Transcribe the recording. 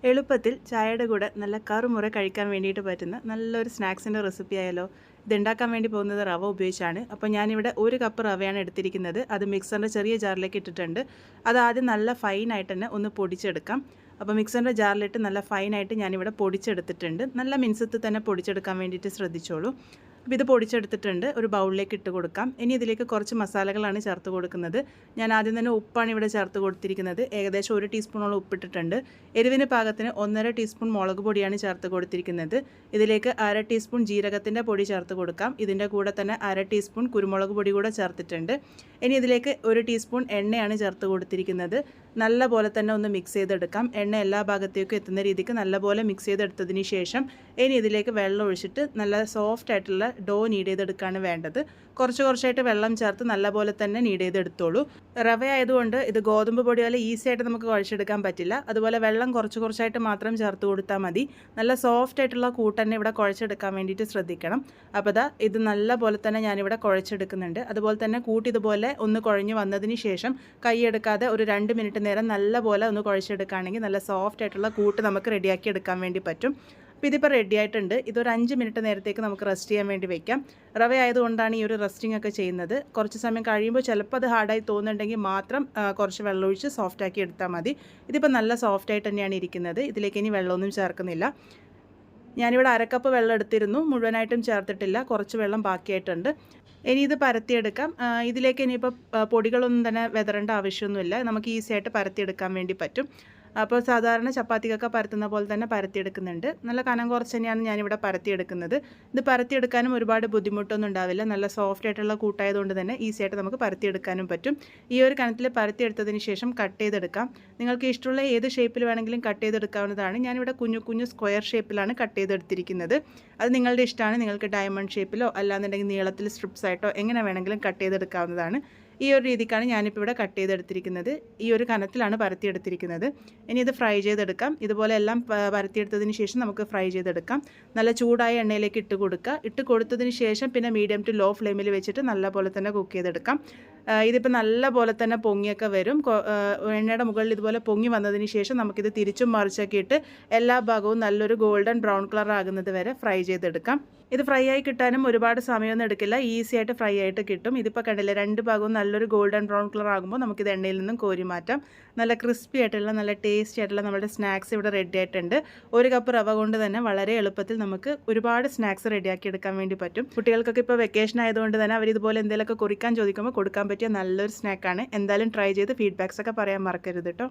എളുപ്പത്തിൽ ചായയുടെ കൂടെ നല്ല കറുമുറ കഴിക്കാൻ വേണ്ടിയിട്ട് പറ്റുന്ന നല്ലൊരു സ്നാക്സിൻ്റെ റെസിപ്പി ആയാലോ. ഇതുണ്ടാക്കാൻ വേണ്ടി പോകുന്നത് റവ ഉപയോഗിച്ചാണ്. അപ്പോൾ ഞാനിവിടെ 1 കപ്പ് റവയാണ് എടുത്തിരിക്കുന്നത്. അത് മിക്സറിൻ്റെ ചെറിയ ജാറിലേക്ക് ഇട്ടിട്ടുണ്ട്. അത് ആദ്യം നല്ല ഫൈനായിട്ട് തന്നെ ഒന്ന് പൊടിച്ചെടുക്കാം. അപ്പോൾ മിക്സറിൻ്റെ ജാറിലിട്ട് നല്ല ഫൈനായിട്ട് ഞാനിവിടെ പൊടിച്ചെടുത്തിട്ടുണ്ട്. നല്ല മിൻസത്ത് തന്നെ പൊടിച്ചെടുക്കാൻ വേണ്ടിയിട്ട് ശ്രദ്ധിച്ചോളൂ. അപ്പോൾ ഇത് പൊടിച്ചെടുത്തിട്ടുണ്ട്. ഒരു ബൗളിലേക്ക് ഇട്ട് കൊടുക്കാം. ഇനി ഇതിലേക്ക് കുറച്ച് മസാലകളാണ് ചേർത്ത് കൊടുക്കുന്നത്. ഞാൻ ആദ്യം തന്നെ ഉപ്പാണ് ഇവിടെ ചേർത്ത് കൊടുത്തിരിക്കുന്നത്. ഏകദേശം 1 ടീസ്പൂണോളം ഉപ്പിട്ടിട്ടുണ്ട്. എരിവിന് പാകത്തിന് 1.5 ടീസ്പൂൺ മുളക് പൊടിയാണ് ചേർത്ത് കൊടുത്തിരിക്കുന്നത്. ഇതിലേക്ക് 1/2 ടീസ്പൂൺ ജീരകത്തിൻ്റെ പൊടി ചേർത്ത് കൊടുക്കാം. ഇതിൻ്റെ കൂടെ തന്നെ 1/2 ടീസ്പൂൺ കുരുമുളക് പൊടി കൂടെ ചേർത്തിട്ടുണ്ട്. ഇനി ഇതിലേക്ക് 1 ടീസ്പൂൺ എണ്ണയാണ് ചേർത്ത് കൊടുത്തിരിക്കുന്നത്. നല്ല പോലെ തന്നെ ഒന്ന് മിക്സ് ചെയ്തെടുക്കാം. എണ്ണ എല്ലാ ഭാഗത്തേക്കും എത്തുന്ന രീതിക്ക് നല്ലപോലെ മിക്സ് ചെയ്തെടുത്തതിന് ശേഷം ഇനി ഇതിലേക്ക് വെള്ളം ഒഴിച്ചിട്ട് നല്ല സോഫ്റ്റ് ആയിട്ടുള്ള ഡോ നീഡ് ചെയ്തെടുക്കുകയാണ് വേണ്ടത്. കുറച്ചായിട്ട് വെള്ളം ചേർത്ത് നല്ലപോലെ തന്നെ നീഡ് ചെയ്തെടുത്തോളൂ. റവ ആയതുകൊണ്ട് ഇത് ഗോതമ്പ് പൊടി പോലെ ഈസി ആയിട്ട് നമുക്ക് കുഴച്ചെടുക്കാൻ പറ്റില്ല. അതുപോലെ വെള്ളം കുറച്ചായിട്ട് മാത്രം ചേർത്ത് കൊടുത്താൽ മതി. നല്ല സോഫ്റ്റ് ആയിട്ടുള്ള കൂട്ടന്നെ ഇവിടെ കുഴച്ചെടുക്കാൻ വേണ്ടിയിട്ട് ശ്രദ്ധിക്കണം. അപ്പോൾ ഇത് നല്ല പോലെ തന്നെ ഞാനിവിടെ കുഴച്ചെടുക്കുന്നുണ്ട്. അതുപോലെ തന്നെ ഇതുപോലെ ഒന്ന് കുഴഞ്ഞ് വന്നതിന് ശേഷം കൈയെടുക്കാതെ ഒരു 2 മിനിറ്റ് നേരം നല്ല പോലെ ഒന്ന് കുഴച്ചെടുക്കുകയാണെങ്കിൽ നല്ല സോഫ്റ്റ് ആയിട്ടുള്ള കൂട്ട് നമുക്ക് റെഡിയാക്കി എടുക്കാൻ വേണ്ടി പറ്റും. അപ്പോൾ ഇതിപ്പോൾ റെഡി ആയിട്ടുണ്ട്. ഇതൊരു 5 മിനിറ്റ് നേരത്തേക്ക് നമുക്ക് റെസ്റ്റ് ചെയ്യാൻ വേണ്ടി വയ്ക്കാം. റവ ആയതുകൊണ്ടാണ് ഈ ഒരു റെസ്റ്റിംഗ് ഒക്കെ ചെയ്യുന്നത്. കുറച്ച് സമയം കഴിയുമ്പോൾ ചിലപ്പോൾ അത് ഹാർഡായി തോന്നുന്നുണ്ടെങ്കിൽ മാത്രം കുറച്ച് വെള്ളം ഒഴിച്ച് സോഫ്റ്റാക്കി എടുത്താൽ മതി. ഇതിപ്പോൾ നല്ല സോഫ്റ്റായിട്ട് തന്നെയാണ് ഇരിക്കുന്നത്. ഇതിലേക്ക് ഇനി വെള്ളമൊന്നും ചേർക്കുന്നില്ല. ഞാനിവിടെ 1/2 കപ്പ് വെള്ളം എടുത്തിരുന്നു. മുഴുവനായിട്ടും ചേർത്തിട്ടില്ല. കുറച്ച് വെള്ളം ബാക്കിയായിട്ടുണ്ട്. ഇനി ഇത് പരത്തിയെടുക്കാം. ഇതിലേക്ക് ഇനിയിപ്പോൾ പൊടികളൊന്നും തന്നെ വിതറേണ്ട ആവശ്യമൊന്നുമില്ല. നമുക്ക് ഈസി ആയിട്ട് പരത്തിയെടുക്കാൻ വേണ്ടി പറ്റും. അപ്പോൾ സാധാരണ ചപ്പാത്തിക്കൊക്കെ പരത്തുന്ന പോലെ തന്നെ പരത്തിയെടുക്കുന്നുണ്ട്. നല്ല കനം കുറച്ച് തന്നെയാണ് ഞാനിവിടെ പരത്തിയെടുക്കുന്നത്. ഇത് പരത്തിയെടുക്കാനും ഒരുപാട് ബുദ്ധിമുട്ടൊന്നും ഉണ്ടാവില്ല. നല്ല സോഫ്റ്റ് ആയിട്ടുള്ള കൂട്ടായതുകൊണ്ട് തന്നെ ഈസി ആയിട്ട് നമുക്ക് പരത്തിയെടുക്കാനും പറ്റും. ഈ ഒരു കനത്തിൽ പരത്തിയെടുത്തതിന് ശേഷം കട്ട് ചെയ്തെടുക്കാം. നിങ്ങൾക്ക് ഇഷ്ടമുള്ള ഏത് ഷേപ്പിൽ വേണമെങ്കിലും കട്ട് ചെയ്തെടുക്കാവുന്നതാണ്. ഞാനിവിടെ കുഞ്ഞു സ്ക്വയർ ഷേപ്പിലാണ് കട്ട് ചെയ്തെടുത്തിരിക്കുന്നത്. അത് നിങ്ങളുടെ ഇഷ്ടമാണ്. നിങ്ങൾക്ക് ഡയമണ്ട് ഷേപ്പിലോ അല്ലാന്നുണ്ടെങ്കിൽ നീളത്തിൽ സ്ട്രിപ്സ് ആയിട്ടോ എങ്ങനെ വേണമെങ്കിലും കട്ട് ചെയ്തെടുക്കാവുന്നതാണ്. ഈ ഒരു രീതിക്കാണ് ഞാനിപ്പോൾ ഇവിടെ കട്ട് ചെയ്തെടുത്തിരിക്കുന്നത്. ഈ ഒരു കനത്തിലാണ് പരത്തിയെടുത്തിരിക്കുന്നത്. ഇനി ഇത് ഫ്രൈ ചെയ്തെടുക്കാം. ഇതുപോലെ എല്ലാം പരത്തിയെടുത്തതിന് ശേഷം നമുക്ക് ഫ്രൈ ചെയ്തെടുക്കാം. നല്ല ചൂടായ എണ്ണയിലേക്ക് ഇട്ട് കൊടുക്കുക. ഇട്ട് കൊടുത്തതിന് ശേഷം പിന്നെ മീഡിയം ടു ലോ ഫ്ലെയിമിൽ വെച്ചിട്ട് നല്ല പോലെ തന്നെ കുക്ക് ചെയ്തെടുക്കാം. ഇതിപ്പോൾ നല്ല പോലെ തന്നെ പൊങ്ങിയൊക്കെ വരും. എണ്ണയുടെ മുകളിൽ ഇതുപോലെ പൊങ്ങി വന്നതിന് ശേഷം നമുക്കിത് തിരിച്ചും മറിച്ചൊക്കെ ഇട്ട് എല്ലാ ഭാഗവും നല്ലൊരു ഗോൾഡൻ ബ്രൗൺ കളർ ആകുന്നത് വരെ ഫ്രൈ ചെയ്തെടുക്കാം. ഇത് ഫ്രൈ ആയി കിട്ടാനും ഒരുപാട് സമയമൊന്നും എടുക്കില്ല. ഈസി ആയിട്ട് ഫ്രൈ ആയിട്ട് കിട്ടും. ഇതിപ്പോൾ കണ്ടില്ലേ, 2 ഭാഗവും നല്ലൊരു ഗോൾഡൻ ബ്രൗൺ കളർ ആകുമ്പോൾ നമുക്കിത് എണ്ണയിൽ നിന്നും കോരി മാറ്റാം. നല്ല ക്രിസ്പി ആയിട്ടുള്ള നല്ല ടേസ്റ്റി ആയിട്ടുള്ള നമ്മുടെ സ്നാക്സ് ഇവിടെ റെഡി ആയിട്ടുണ്ട്. 1 കപ്പ് റവ കൊണ്ട് തന്നെ വളരെ എളുപ്പത്തിൽ നമുക്ക് ഒരുപാട് സ്നാക്സ് റെഡിയാക്കി എടുക്കാൻ വേണ്ടി പറ്റും. കുട്ടികൾക്കൊക്കെ ഇപ്പോൾ വെക്കേഷൻ ആയതുകൊണ്ട് തന്നെ അവർ ഇതുപോലെ എന്തെങ്കിലുമൊക്കെ കുറിക്കാൻ ചോദിക്കുമ്പോൾ കൊടുക്കാൻ പറ്റിയ നല്ലൊരു സ്നാക്കാണ്. എന്തായാലും ട്രൈ ചെയ്ത് ഫീഡ്ബാക്സ് ഒക്കെ പറയാൻ മറക്കരുത് കേട്ടോ.